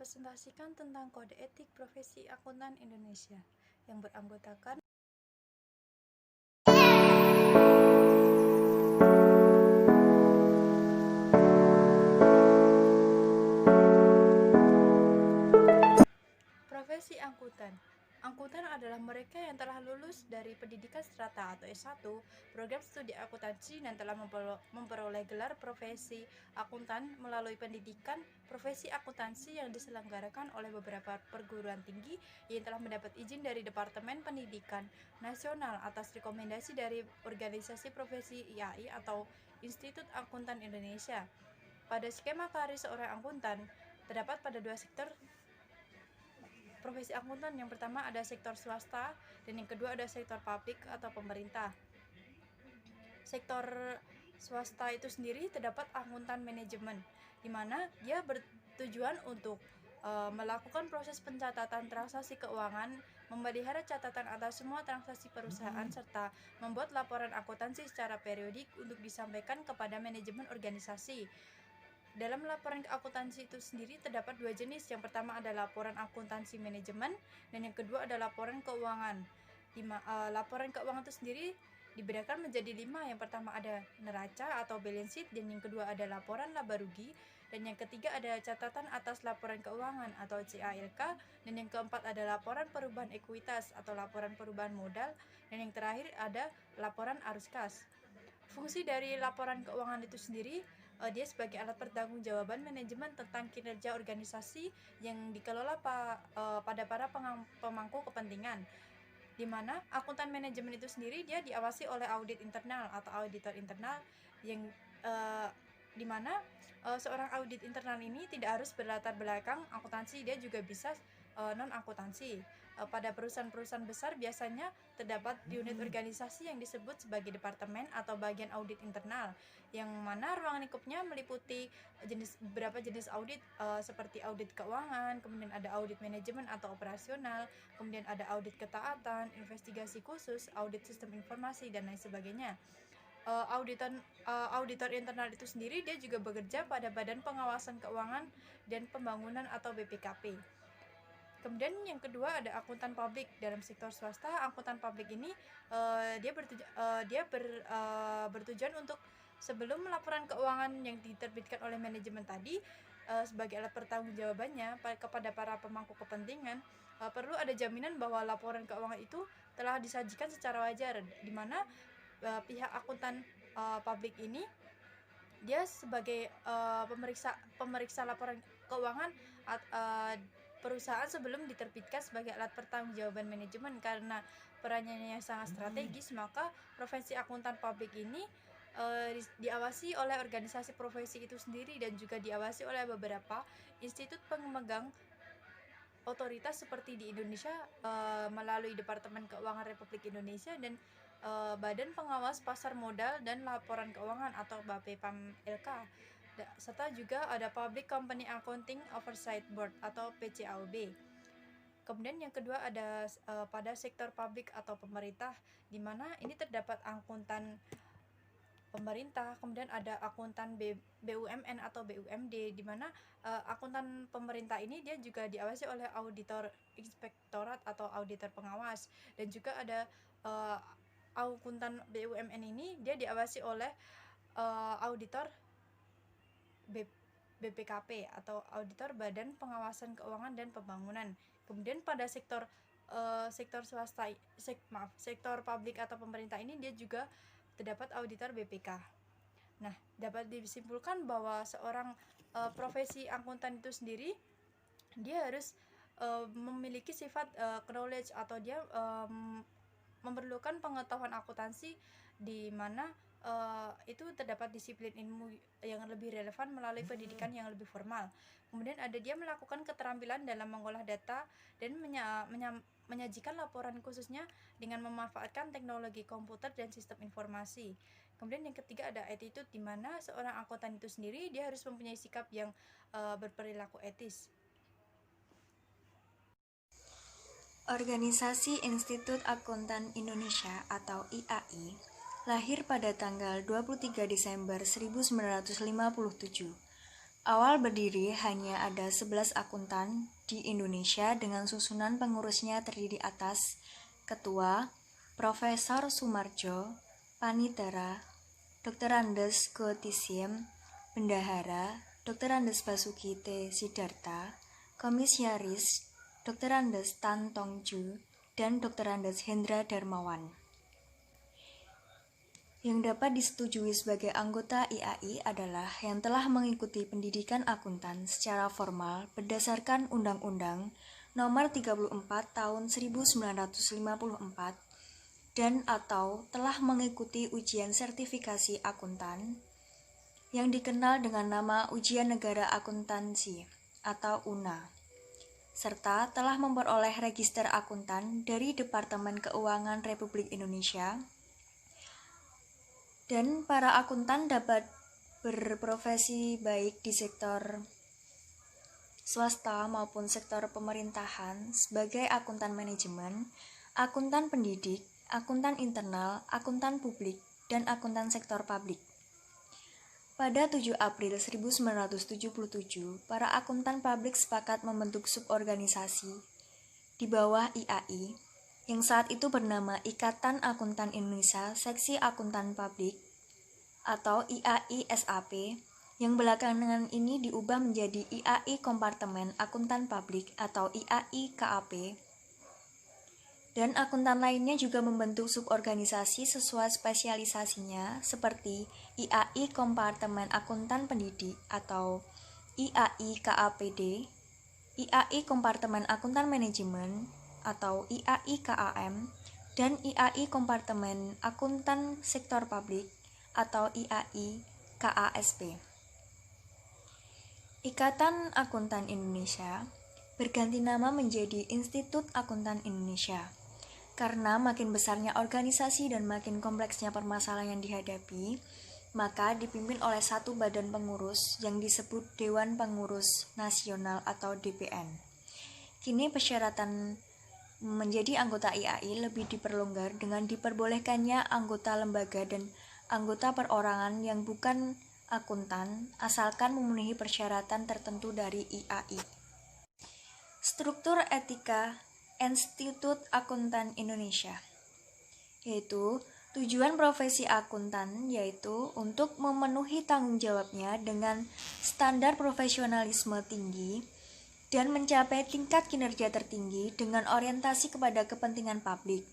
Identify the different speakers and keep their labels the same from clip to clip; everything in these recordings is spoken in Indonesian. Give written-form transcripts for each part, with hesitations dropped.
Speaker 1: mempresentasikan tentang kode etik profesi akuntan Indonesia yang beranggotakan profesi angkutan. Angkutan adalah mereka yang telah lulus dari pendidikan strata atau S1, program studi akuntansi dan telah memperoleh gelar profesi akuntan melalui pendidikan profesi akuntansi yang diselenggarakan oleh beberapa perguruan tinggi yang telah mendapat izin dari Departemen Pendidikan Nasional atas rekomendasi dari Organisasi Profesi IAI atau Institut Akuntan Indonesia. Pada skema karir seorang akuntan, terdapat pada dua sektor profesi akuntan. Yang pertama ada sektor swasta dan yang kedua ada sektor publik atau pemerintah. Sektor swasta itu sendiri terdapat akuntan manajemen, di mana dia bertujuan untuk melakukan proses pencatatan transaksi keuangan, memelihara catatan atas semua transaksi perusahaan, serta membuat laporan akuntansi secara periodik untuk disampaikan kepada manajemen organisasi. Dalam laporan akuntansi itu sendiri terdapat dua jenis. Yang pertama ada laporan akuntansi manajemen dan yang kedua ada laporan keuangan. Laporan keuangan itu sendiri dibedakan menjadi 5. Yang pertama ada neraca atau balance sheet, dan yang kedua ada laporan laba rugi, dan yang ketiga ada catatan atas laporan keuangan atau CALK, dan yang keempat ada laporan perubahan ekuitas atau laporan perubahan modal, dan yang terakhir ada laporan arus kas. Fungsi dari laporan keuangan itu sendiri, dia sebagai alat pertanggungjawaban manajemen tentang kinerja organisasi yang dikelola pada para pemangku kepentingan, di mana akuntan manajemen itu sendiri dia diawasi oleh audit internal atau auditor internal, yang di mana seorang audit internal ini tidak harus berlatar belakang akuntansi, dia juga bisa non akuntansi. Pada perusahaan-perusahaan besar biasanya terdapat unit organisasi yang disebut sebagai departemen atau bagian audit internal, yang mana ruang lingkupnya meliputi beberapa jenis audit seperti audit keuangan, kemudian ada audit manajemen atau operasional, kemudian ada audit ketaatan, investigasi khusus, audit sistem informasi, dan lain sebagainya. Auditor internal itu sendiri dia juga bekerja pada Badan Pengawasan Keuangan dan Pembangunan atau BPKP. Kemudian yang kedua ada akuntan publik. Dalam sektor swasta, akuntan publik ini bertujuan untuk sebelum laporan keuangan yang diterbitkan oleh manajemen tadi sebagai alat pertanggungjawabannya kepada para pemangku kepentingan, perlu ada jaminan bahwa laporan keuangan itu telah disajikan secara wajar, di mana pihak akuntan publik ini dia sebagai pemeriksa laporan keuangan perusahaan sebelum diterbitkan sebagai alat pertanggungjawaban manajemen. Karena perannya yang sangat strategis, maka profesi akuntan publik ini diawasi oleh organisasi profesi itu sendiri dan juga diawasi oleh beberapa institut pemegang otoritas seperti di Indonesia melalui Departemen Keuangan Republik Indonesia dan Badan Pengawas Pasar Modal dan Laporan Keuangan atau BAPEPAM-LK, serta juga ada Public Company Accounting Oversight Board atau PCAOB. Kemudian yang kedua ada pada sektor publik atau pemerintah, di mana ini terdapat akuntan pemerintah, kemudian ada akuntan BUMN atau BUMD, di mana akuntan pemerintah ini dia juga diawasi oleh auditor inspektorat atau auditor pengawas, dan juga ada akuntan BUMN ini dia diawasi oleh auditor BPKP atau auditor Badan Pengawasan Keuangan dan Pembangunan. Kemudian pada sektor sektor publik atau pemerintah ini dia juga terdapat auditor BPK. Nah, dapat disimpulkan bahwa seorang profesi akuntan itu sendiri dia harus memiliki sifat knowledge atau dia memerlukan pengetahuan akuntansi, di mana itu terdapat disiplin ilmu yang lebih relevan melalui pendidikan yang lebih formal. Kemudian ada dia melakukan keterampilan dalam mengolah data dan menyajikan laporan khususnya dengan memanfaatkan teknologi komputer dan sistem informasi. Kemudian yang ketiga ada attitude, di mana seorang akuntan itu sendiri dia harus mempunyai sikap yang berperilaku etis.
Speaker 2: Organisasi Institut Akuntan Indonesia atau IAI lahir pada tanggal 23 Desember 1957. Awal berdiri hanya ada 11 akuntan di Indonesia dengan susunan pengurusnya terdiri atas Ketua, Profesor Sumarjo, Panitera, Dr. Andes Gotisim, Bendahara, Dr. Andes Basuki T. Sidarta, Komisaris, Dr. Andes Tan Tongju, dan Dr. Andes Hendra Darmawan. Yang dapat disetujui sebagai anggota IAI adalah yang telah mengikuti pendidikan akuntan secara formal berdasarkan Undang-Undang Nomor 34 Tahun 1954 dan atau telah mengikuti ujian sertifikasi akuntan yang dikenal dengan nama Ujian Negara Akuntansi atau UNA, serta telah memperoleh register akuntan dari Departemen Keuangan Republik Indonesia. Dan para akuntan dapat berprofesi baik di sektor swasta maupun sektor pemerintahan sebagai akuntan manajemen, akuntan pendidik, akuntan internal, akuntan publik, dan akuntan sektor publik. Pada 7 April 1977, para akuntan publik sepakat membentuk suborganisasi di bawah IAI yang saat itu bernama Ikatan Akuntan Indonesia Seksi Akuntan Publik atau IAI SAP, yang belakangan ini diubah menjadi IAI Kompartemen Akuntan Publik atau IAI KAP. Dan akuntan lainnya juga membentuk suborganisasi sesuai spesialisasinya seperti IAI Kompartemen Akuntan Pendidik atau IAI KAPD, IAI Kompartemen Akuntan Manajemen atau IAI KAM, dan IAI Kompartemen Akuntan Sektor Publik atau IAI KASP. Ikatan Akuntan Indonesia berganti nama menjadi Institut Akuntan Indonesia karena makin besarnya organisasi dan makin kompleksnya permasalahan yang dihadapi, maka dipimpin oleh satu badan pengurus yang disebut Dewan Pengurus Nasional atau DPN. Kini persyaratan menjadi anggota IAI lebih diperlonggar dengan diperbolehkannya anggota lembaga dan anggota perorangan yang bukan akuntan asalkan memenuhi persyaratan tertentu dari IAI. Struktur etika Institut Akuntan Indonesia, yaitu tujuan profesi akuntan yaitu untuk memenuhi tanggung jawabnya dengan standar profesionalisme tinggi dan mencapai tingkat kinerja tertinggi dengan orientasi kepada kepentingan publik.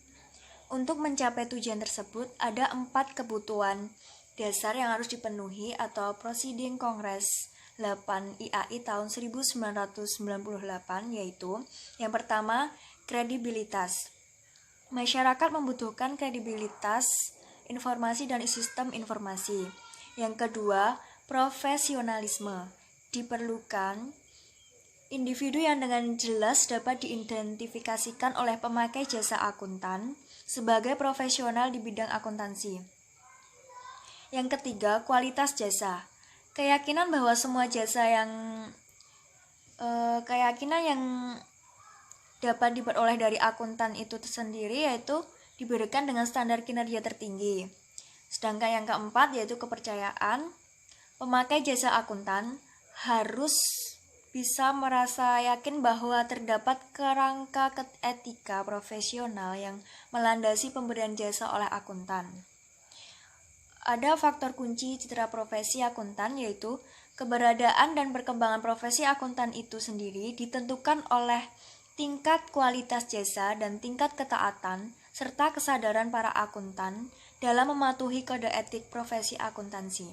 Speaker 2: Untuk mencapai tujuan tersebut, ada 4 kebutuhan dasar yang harus dipenuhi atau Prosiding Kongres 8 IAI tahun 1998, yaitu yang pertama, kredibilitas. Masyarakat membutuhkan kredibilitas informasi dan sistem informasi. Yang kedua, profesionalisme. Diperlukan individu yang dengan jelas dapat diidentifikasikan oleh pemakai jasa akuntan sebagai profesional di bidang akuntansi. Yang ketiga, kualitas jasa. Keyakinan bahwa semua jasa yang dapat diperoleh dari akuntan itu sendiri yaitu diberikan dengan standar kinerja tertinggi. Sedangkan yang keempat yaitu kepercayaan. Pemakai jasa akuntan harus bisa merasa yakin bahwa terdapat kerangka etika profesional yang melandasi pemberian jasa oleh akuntan. Ada faktor kunci citra profesi akuntan yaitu keberadaan dan perkembangan profesi akuntan itu sendiri ditentukan oleh tingkat kualitas jasa dan tingkat ketaatan serta kesadaran para akuntan dalam mematuhi kode etik profesi akuntansi.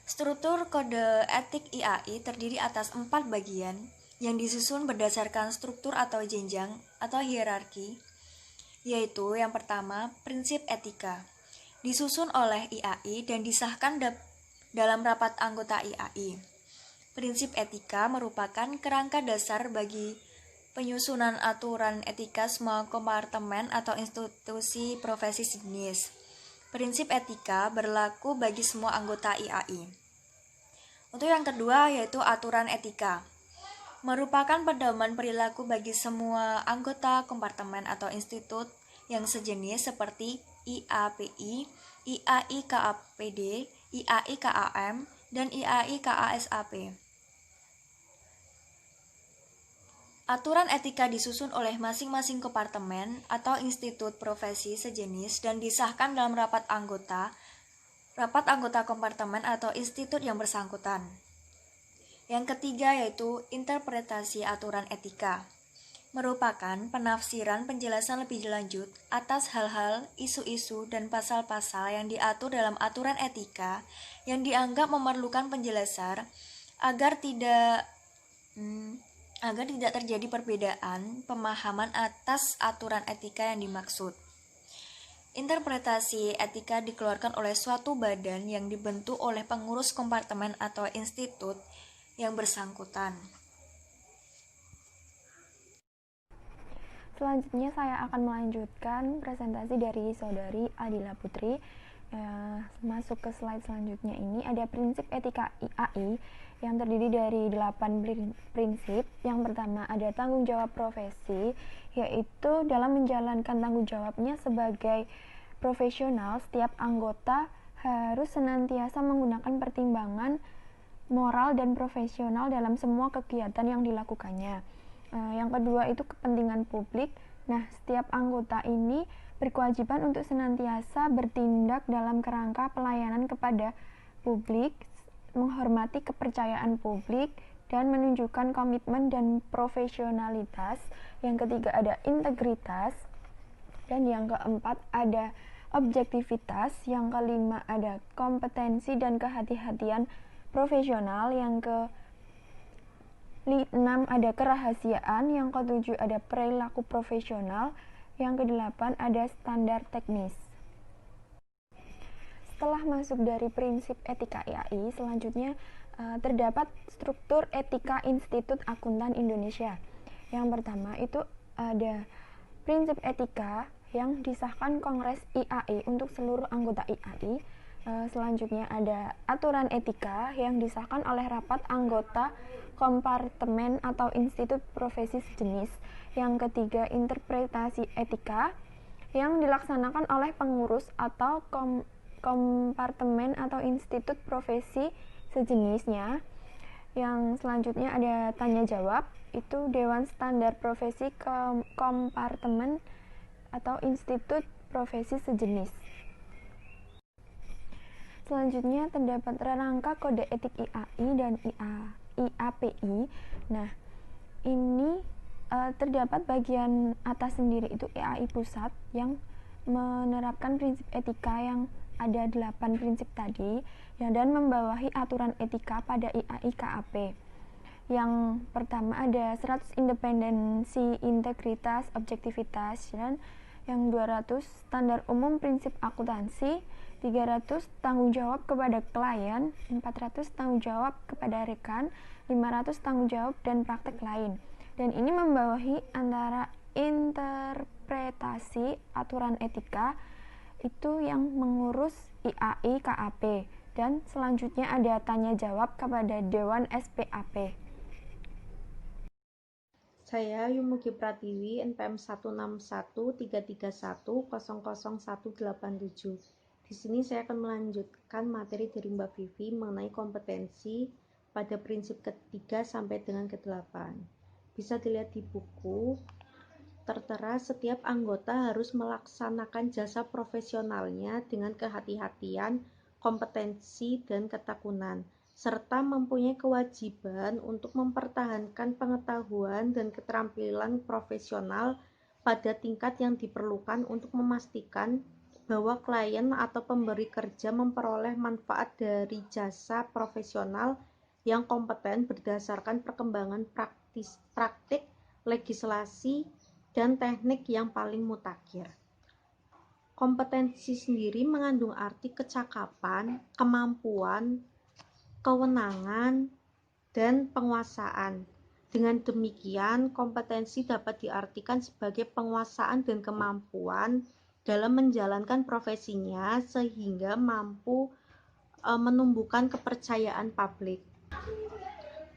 Speaker 2: Struktur kode etik IAI terdiri atas 4 bagian yang disusun berdasarkan struktur atau jenjang atau hierarki, yaitu yang pertama, prinsip etika. Disusun oleh IAI dan disahkan dalam rapat anggota IAI. Prinsip etika merupakan kerangka dasar bagi penyusunan aturan etika semua kompartemen atau institusi profesi sejenis. Prinsip etika berlaku bagi semua anggota IAI. Untuk yang kedua yaitu aturan etika. Merupakan pedoman perilaku bagi semua anggota kompartemen atau institut yang sejenis seperti IAPI, IAI KAPD, IAI KAM, dan IAI KASAP. Aturan etika disusun oleh masing-masing kompartemen atau institut profesi sejenis dan disahkan dalam rapat anggota kompartemen atau institut yang bersangkutan. Yang ketiga yaitu interpretasi aturan etika, merupakan penafsiran penjelasan lebih lanjut atas hal-hal, isu-isu, dan pasal-pasal yang diatur dalam aturan etika yang dianggap memerlukan penjelasan agar tidak terjadi perbedaan pemahaman atas aturan etika yang dimaksud. Interpretasi etika dikeluarkan oleh suatu badan yang dibentuk oleh pengurus kompartemen atau institut yang bersangkutan.
Speaker 3: Selanjutnya saya akan melanjutkan presentasi dari Saudari Adila Putri. Masuk ke slide selanjutnya, ini ada prinsip etika IAI yang terdiri dari 8 prinsip. Yang pertama ada tanggung jawab profesi, yaitu dalam menjalankan tanggung jawabnya sebagai profesional, setiap anggota harus senantiasa menggunakan pertimbangan moral dan profesional dalam semua kegiatan yang dilakukannya. Yang kedua itu kepentingan publik. Nah, setiap anggota ini berkewajiban untuk senantiasa bertindak dalam kerangka pelayanan kepada publik, menghormati kepercayaan publik, dan menunjukkan komitmen dan profesionalitas. Yang ketiga ada integritas, dan yang keempat ada objektivitas. Yang kelima ada kompetensi dan kehati-hatian profesional. Yang ke-6 ada kerahasiaan. Yang ke-7 ada perilaku profesional. Yang ke-8 ada standar teknis. Setelah masuk dari prinsip etika IAI, selanjutnya terdapat struktur etika Institut Akuntan Indonesia. Yang pertama itu ada prinsip etika yang disahkan Kongres IAI untuk seluruh anggota IAI. Selanjutnya ada aturan etika yang disahkan oleh rapat anggota kompartemen atau institut profesi sejenis. Yang ketiga, interpretasi etika yang dilaksanakan oleh pengurus atau kompartemen atau institut profesi sejenisnya. Yang selanjutnya ada tanya jawab, itu Dewan Standar Profesi Kompartemen atau institut profesi sejenis. Selanjutnya terdapat rangka kode etik IAI dan IAPI. Nah, ini terdapat bagian atas sendiri itu IAI pusat yang menerapkan prinsip etika yang ada 8 prinsip tadi ya, dan membawahi aturan etika pada IAI KAP. Yang pertama ada 100 independensi, integritas, objektivitas, dan yang 200 standar umum prinsip akuntansi, 300 tanggung jawab kepada klien, 400 tanggung jawab kepada rekan, 500 tanggung jawab dan praktek lain. Dan ini membawahi antara interpretasi aturan etika itu yang mengurus IAI KAP, dan selanjutnya ada tanya jawab kepada Dewan SPAP.
Speaker 4: Saya Yumugi Pratiwi, NPM 16133100187. Di sini saya akan melanjutkan materi dari Mbak Vivi mengenai kompetensi pada prinsip ketiga sampai dengan ke-8. Bisa dilihat di buku, tertera setiap anggota harus melaksanakan jasa profesionalnya dengan kehati-hatian, kompetensi, dan ketekunan, serta mempunyai kewajiban untuk mempertahankan pengetahuan dan keterampilan profesional pada tingkat yang diperlukan untuk memastikan bahwa klien atau pemberi kerja memperoleh manfaat dari jasa profesional yang kompeten berdasarkan perkembangan praktik, legislasi, dan teknik yang paling mutakhir. Kompetensi sendiri mengandung arti kecakapan, kemampuan, kewenangan, dan penguasaan. Dengan demikian, kompetensi dapat diartikan sebagai penguasaan dan kemampuan dalam menjalankan profesinya sehingga mampu menumbuhkan kepercayaan publik.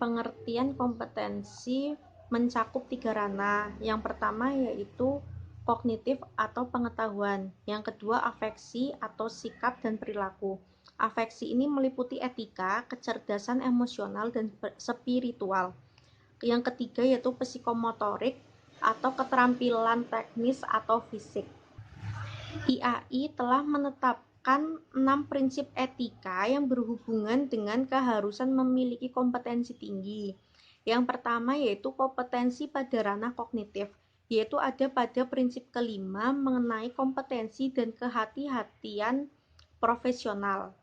Speaker 4: Pengertian kompetensi mencakup 3 ranah. Yang pertama yaitu kognitif atau pengetahuan. Yang kedua afeksi atau sikap dan perilaku. Afeksi ini meliputi etika, kecerdasan emosional, dan spiritual. Yang ketiga yaitu psikomotorik atau keterampilan teknis atau fisik. IAI telah menetapkan 6 prinsip etika yang berhubungan dengan keharusan memiliki kompetensi tinggi. Yang pertama yaitu kompetensi pada ranah kognitif, yaitu ada pada prinsip kelima mengenai kompetensi dan kehati-hatian profesional.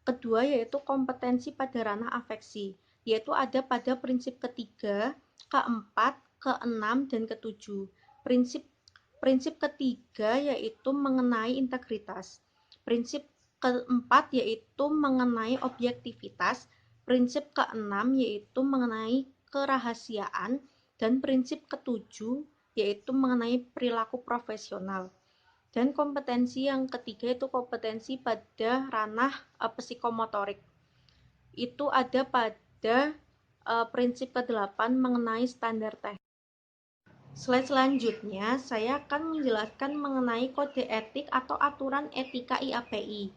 Speaker 4: Kedua yaitu kompetensi pada ranah afeksi, yaitu ada pada prinsip ketiga, keempat, keenam, dan ketujuh. Prinsip ketiga yaitu mengenai integritas. Prinsip keempat yaitu mengenai objektivitas. Prinsip keenam yaitu mengenai kerahasiaan. Dan prinsip ketujuh yaitu mengenai perilaku profesional. Dan kompetensi yang ketiga itu kompetensi pada ranah psikomotorik. Itu ada pada prinsip ke-8 mengenai standar teknis. Slide selanjutnya, saya akan menjelaskan mengenai kode etik atau aturan etika IAPI.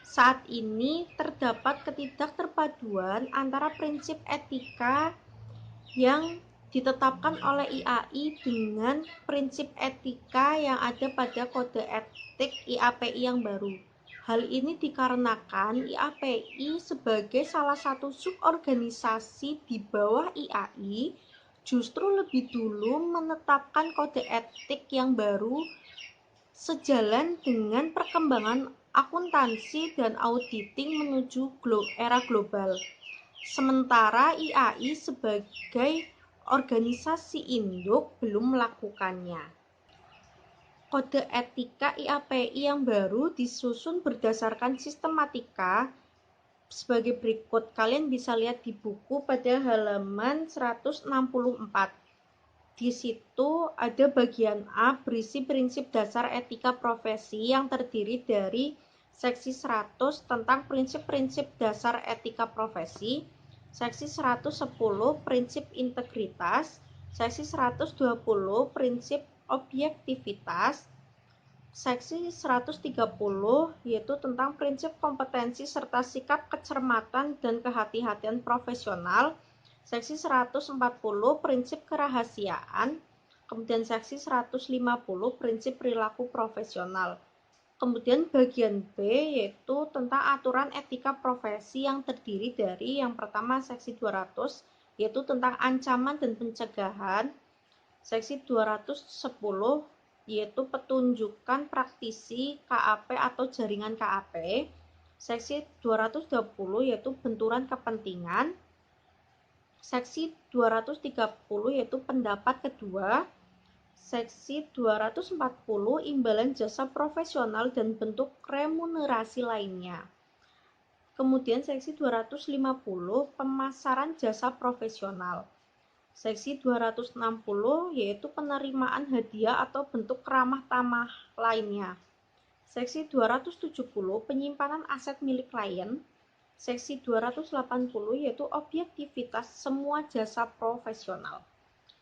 Speaker 4: Saat ini terdapat ketidakterpaduan antara prinsip etika yang ditetapkan oleh IAI dengan prinsip etika yang ada pada kode etik IAPI yang baru. Hal ini dikarenakan IAPI sebagai salah satu suborganisasi di bawah IAI justru lebih dulu menetapkan kode etik yang baru sejalan dengan perkembangan akuntansi dan auditing menuju era global. Sementara IAI sebagai organisasi induk belum melakukannya. Kode etika IAPI yang baru disusun berdasarkan sistematika sebagai berikut. Kalian bisa lihat di buku pada halaman 164. Di situ ada bagian A berisi prinsip dasar etika profesi yang terdiri dari seksi 100 tentang prinsip-prinsip dasar etika profesi, seksi 110 prinsip integritas, seksi 120 prinsip objektivitas, seksi 130 yaitu tentang prinsip kompetensi serta sikap kecermatan dan kehati-hatian profesional, seksi 140 prinsip kerahasiaan, kemudian seksi 150 prinsip perilaku profesional. Kemudian bagian B yaitu tentang aturan etika profesi yang terdiri dari yang pertama seksi 200 yaitu tentang ancaman dan pencegahan, seksi 210 yaitu petunjukan praktisi KAP atau jaringan KAP, seksi 220 yaitu benturan kepentingan, seksi 230 yaitu pendapat kedua, seksi 240 imbalan jasa profesional dan bentuk remunerasi lainnya. Kemudian seksi 250 pemasaran jasa profesional. Seksi 260 yaitu penerimaan hadiah atau bentuk ramah tamah lainnya. Seksi 270 penyimpanan aset milik klien. Seksi 280 yaitu objektivitas semua jasa profesional.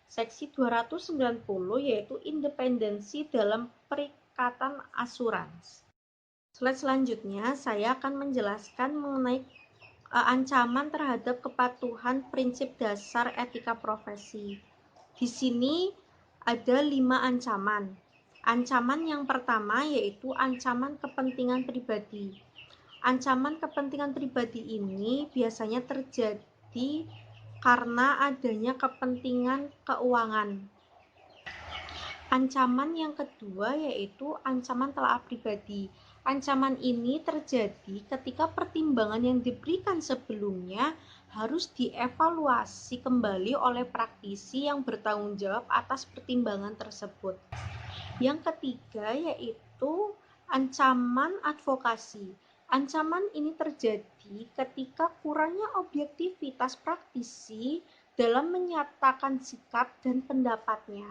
Speaker 4: Seksi 290 yaitu independensi dalam perikatan asuransi. Slide selanjutnya saya akan menjelaskan mengenai ancaman terhadap kepatuhan prinsip dasar etika profesi. Di sini ada 5 ancaman. Ancaman yang pertama yaitu ancaman kepentingan pribadi. Ancaman kepentingan pribadi ini biasanya terjadi karena adanya kepentingan keuangan. Ancaman yang kedua yaitu ancaman telah pribadi. Ancaman ini terjadi ketika pertimbangan yang diberikan sebelumnya harus dievaluasi kembali oleh praktisi yang bertanggung jawab atas pertimbangan tersebut. Yang ketiga yaitu ancaman advokasi. Ancaman ini terjadi ketika kurangnya objektivitas praktisi dalam menyatakan sikap dan pendapatnya.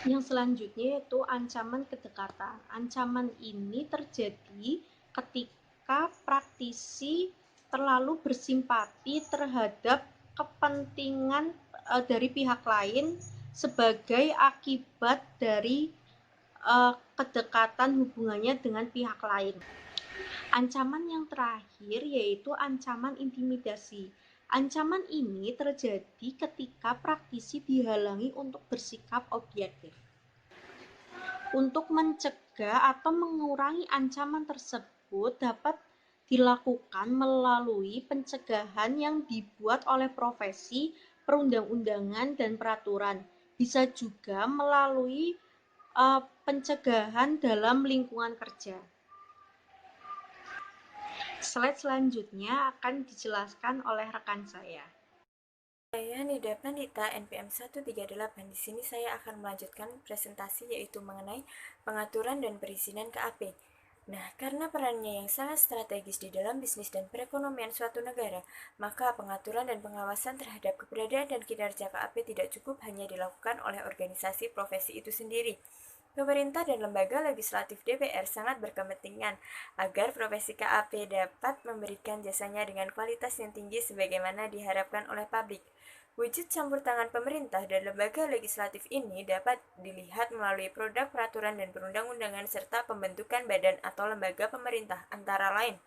Speaker 4: Yang selanjutnya yaitu ancaman kedekatan. Ancaman ini terjadi ketika praktisi terlalu bersimpati terhadap kepentingan dari pihak lain sebagai akibat dari kedekatan hubungannya dengan pihak lain. Ancaman yang terakhir yaitu ancaman intimidasi. Ancaman ini terjadi ketika praktisi dihalangi untuk bersikap objektif. Untuk mencegah atau mengurangi ancaman tersebut dapat dilakukan melalui pencegahan yang dibuat oleh profesi, perundang-undangan, dan peraturan. Bisa juga melalui pencegahan dalam lingkungan kerja. Slide selanjutnya akan dijelaskan oleh rekan saya.
Speaker 2: Saya Nida Pandita, NPM 138. Di sini saya akan melanjutkan presentasi yaitu mengenai pengaturan dan perizinan KAP. Nah, karena perannya yang sangat strategis di dalam bisnis dan perekonomian suatu negara, maka pengaturan dan pengawasan terhadap keberadaan dan kinerja KAP tidak cukup hanya dilakukan oleh organisasi profesi itu sendiri. Pemerintah dan lembaga legislatif DPR sangat berkepentingan agar profesi KAP dapat memberikan jasanya dengan kualitas yang tinggi sebagaimana diharapkan oleh publik. Wujud campur tangan pemerintah dan lembaga legislatif ini dapat dilihat melalui produk peraturan dan perundang-undangan serta pembentukan badan atau lembaga pemerintah antara lain.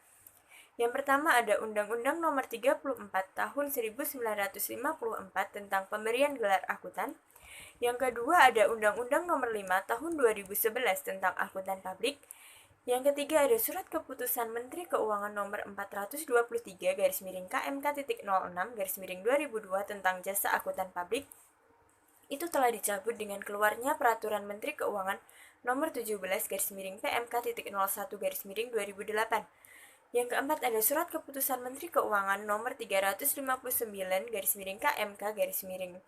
Speaker 2: Yang pertama ada Undang-Undang Nomor 34 Tahun 1954 tentang pemberian gelar akuntan. Yang kedua ada Undang-Undang Nomor 5 Tahun 2011 tentang akuntan publik. Yang ketiga ada Surat Keputusan Menteri Keuangan Nomor 423/KMK.06/2002 tentang jasa akuntan publik. Itu telah dicabut dengan keluarnya Peraturan Menteri Keuangan Nomor 17/PMK.01/2008. Yang keempat ada Surat Keputusan Menteri Keuangan Nomor 359/KMK/2003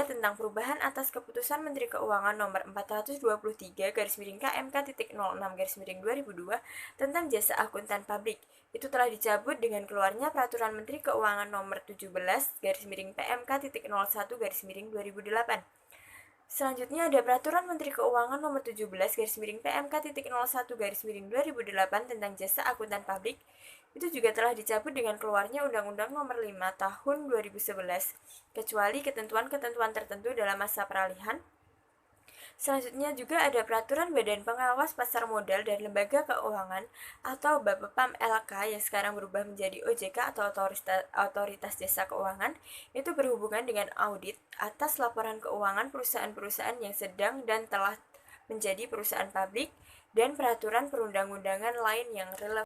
Speaker 2: tentang perubahan atas Keputusan Menteri Keuangan Nomor 423/KMK.06/2002 tentang jasa akuntan publik. Itu telah dicabut dengan keluarnya Peraturan Menteri Keuangan Nomor 17/PMK.01/2008. Selanjutnya ada Peraturan Menteri Keuangan Nomor 17/PMK.01/2008 tentang jasa akuntan publik. Itu juga telah dicabut dengan keluarnya Undang-Undang Nomor 5 Tahun 2011, kecuali ketentuan-ketentuan tertentu dalam masa peralihan. Selanjutnya juga ada Peraturan Badan Pengawas Pasar Modal dan Lembaga Keuangan atau BAPEPAM LK yang sekarang berubah menjadi OJK atau Otoritas Jasa Keuangan. Itu berhubungan dengan audit atas laporan keuangan perusahaan-perusahaan yang sedang dan telah menjadi perusahaan publik dan peraturan perundang-undangan lain yang relevan.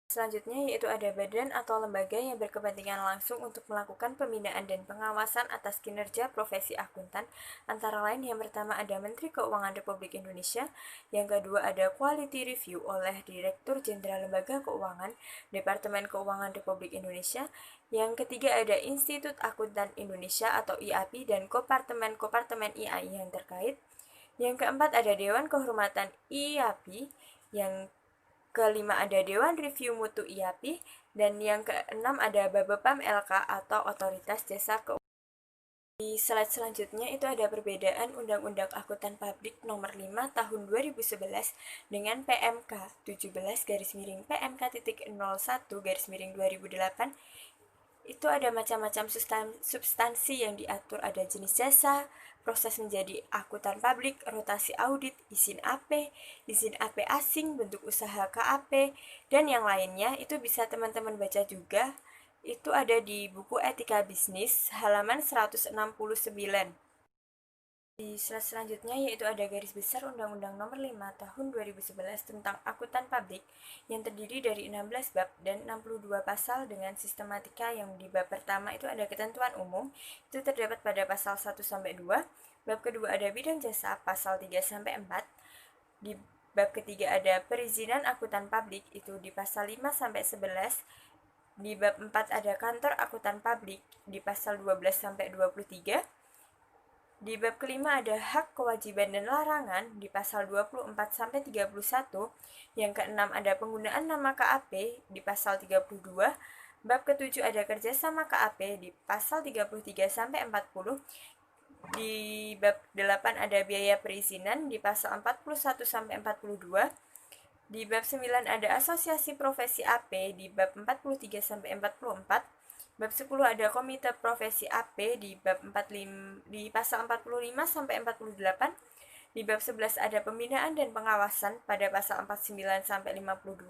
Speaker 2: Selanjutnya yaitu ada badan atau lembaga yang berkepentingan langsung untuk melakukan pembinaan dan pengawasan atas kinerja profesi akuntan. Antara lain yang pertama ada Menteri Keuangan Republik Indonesia, yang kedua ada Quality Review oleh Direktur Jenderal Lembaga Keuangan, Departemen Keuangan Republik Indonesia, yang ketiga ada Institut Akuntan Indonesia atau IAPI dan Kopartemen-Kopartemen IAI yang terkait. Yang keempat ada Dewan Kehormatan IAPI, yang kelima ada Dewan Review Mutu IAPI, dan yang keenam ada BAPEPAM LK atau Otoritas Jasa Keuangan. Di slide selanjutnya itu ada perbedaan Undang-Undang Akuntan Publik Nomor 5 Tahun 2011 dengan PMK 17/PMK.01/2008. Itu ada macam-macam substansi yang diatur, ada jenis jasa, proses menjadi akuntan publik, rotasi audit, izin AP asing, bentuk usaha KAP, dan yang lainnya. Itu bisa teman-teman baca juga. Itu ada di buku Etika Bisnis halaman 169. Di slide selanjutnya yaitu ada garis besar Undang-Undang Nomor 5 Tahun 2011 tentang akuntan publik yang terdiri dari 16 bab dan 62 pasal dengan sistematika. Yang di bab pertama itu ada ketentuan umum, itu terdapat pada pasal 1-2. Bab kedua ada bidang jasa, pasal 3-4. Di bab ketiga ada perizinan akuntan publik, itu di pasal 5-11. Di bab 4 ada kantor akuntan publik, di pasal 12-23. Di bab kelima ada hak, kewajiban, dan larangan di pasal 24-31. Yang keenam ada penggunaan nama KAP di pasal 32. Bab ketujuh ada kerjasama KAP di pasal 33-40. Di bab 8 ada biaya perizinan di pasal 41-42. Di bab 9 ada asosiasi profesi AP di bab 43-44. Bab 10 ada komite profesi AP di bab 45 di pasal 45-48. Di bab 11 ada pembinaan dan pengawasan pada pasal 49 sampai 52.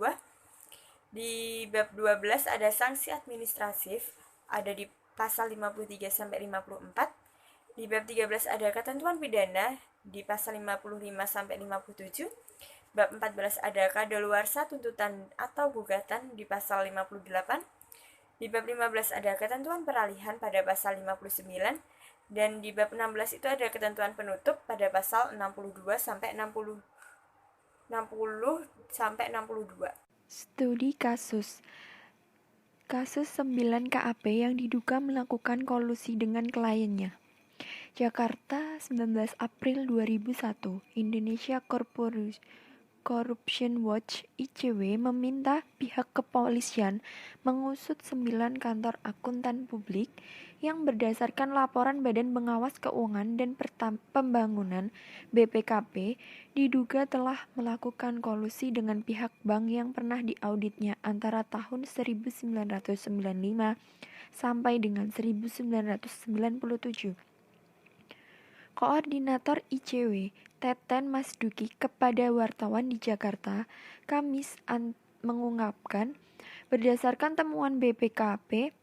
Speaker 2: Di bab 12 ada sanksi administratif, ada di pasal 53 sampai 54. Di bab 13 ada ketentuan pidana di pasal 55 sampai 57. Bab 14 ada kadaluarsa tuntutan atau gugatan di pasal 58. Di bab 15 ada ketentuan peralihan pada pasal 59. Dan di bab 16 itu ada ketentuan penutup pada pasal 62 sampai 60 sampai 62.
Speaker 3: Studi kasus 9 KAP yang diduga melakukan kolusi dengan kliennya. Jakarta, 19 April 2001. Indonesia Corruption Watch (ICW) meminta pihak kepolisian mengusut 9 kantor akuntan publik yang berdasarkan laporan Badan Pengawas Keuangan dan Pembangunan (BPKP) diduga telah melakukan kolusi dengan pihak bank yang pernah diauditnya antara tahun 1995 sampai dengan 1997. Koordinator ICW, Teten Masduki, kepada wartawan di Jakarta, Kamis mengungkapkan, berdasarkan temuan BPKP,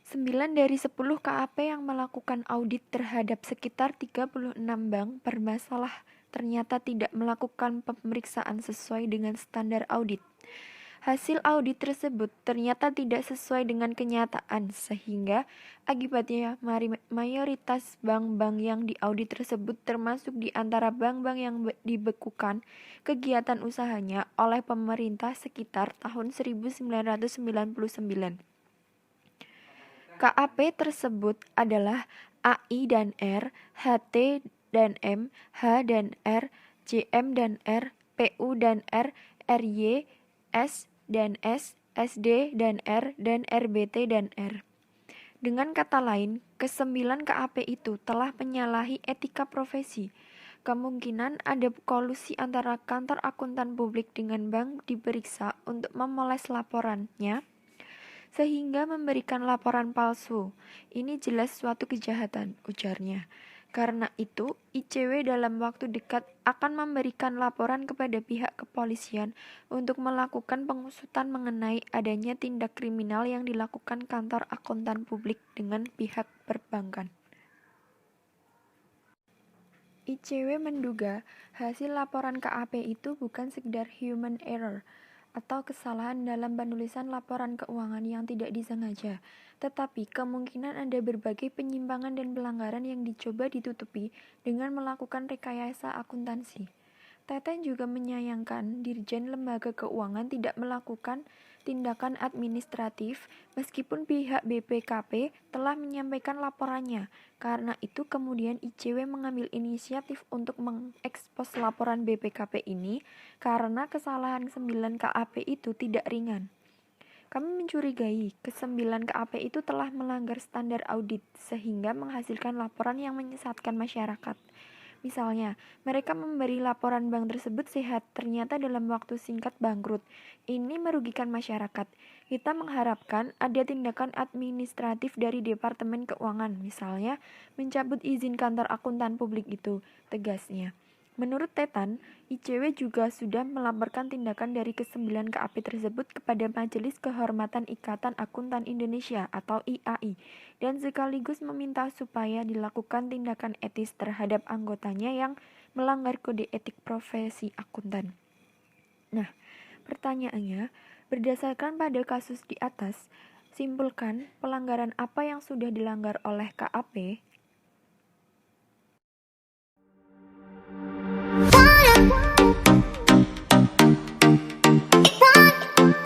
Speaker 3: 9 dari 10 KAP yang melakukan audit terhadap sekitar 36 bank bermasalah ternyata tidak melakukan pemeriksaan sesuai dengan standar audit. Hasil audit tersebut ternyata tidak sesuai dengan kenyataan, sehingga akibatnya mayoritas bank-bank yang diaudit tersebut termasuk di antara bank-bank yang dibekukan kegiatan usahanya oleh pemerintah sekitar tahun 1999. KAP tersebut adalah AI dan R, HT dan M, H dan R, JM dan R, PU dan R, RY, S dan S, SD dan R, dan RBT dan R. Dengan kata lain, ke-9 KAP itu telah menyalahi etika profesi. Kemungkinan ada kolusi antara kantor akuntan publik dengan bank diperiksa untuk memoles laporannya, sehingga memberikan laporan palsu. Ini jelas suatu kejahatan, ujarnya. Karena itu, ICW dalam waktu dekat akan memberikan laporan kepada pihak kepolisian untuk melakukan pengusutan mengenai adanya tindak kriminal yang dilakukan kantor akuntan publik dengan pihak perbankan. ICW menduga hasil laporan KAP itu bukan sekedar human error atau kesalahan dalam penulisan laporan keuangan yang tidak disengaja, tetapi kemungkinan ada berbagai penyimpangan dan pelanggaran yang dicoba ditutupi dengan melakukan rekayasa akuntansi. Teten juga menyayangkan Dirjen Lembaga Keuangan tidak melakukan tindakan administratif meskipun pihak BPKP telah menyampaikan laporannya. Karena itu kemudian ICW mengambil inisiatif untuk mengekspos laporan BPKP ini karena kesalahan 9 KAP itu tidak ringan. Kami mencurigai ke-9 KAP itu telah melanggar standar audit sehingga menghasilkan laporan yang menyesatkan masyarakat. Misalnya, mereka memberi laporan bank tersebut sehat, ternyata dalam waktu singkat bangkrut. Ini merugikan masyarakat. Kita mengharapkan ada tindakan administratif dari Departemen Keuangan, misalnya mencabut izin kantor akuntan publik itu, tegasnya. Menurut Teten, ICW juga sudah melaporkan tindakan dari ke-9 KAP tersebut kepada Majelis Kehormatan Ikatan Akuntan Indonesia atau IAI dan sekaligus meminta supaya dilakukan tindakan etis terhadap anggotanya yang melanggar kode etik profesi akuntan. Nah, pertanyaannya, berdasarkan pada kasus di atas, simpulkan pelanggaran apa yang sudah dilanggar oleh KAP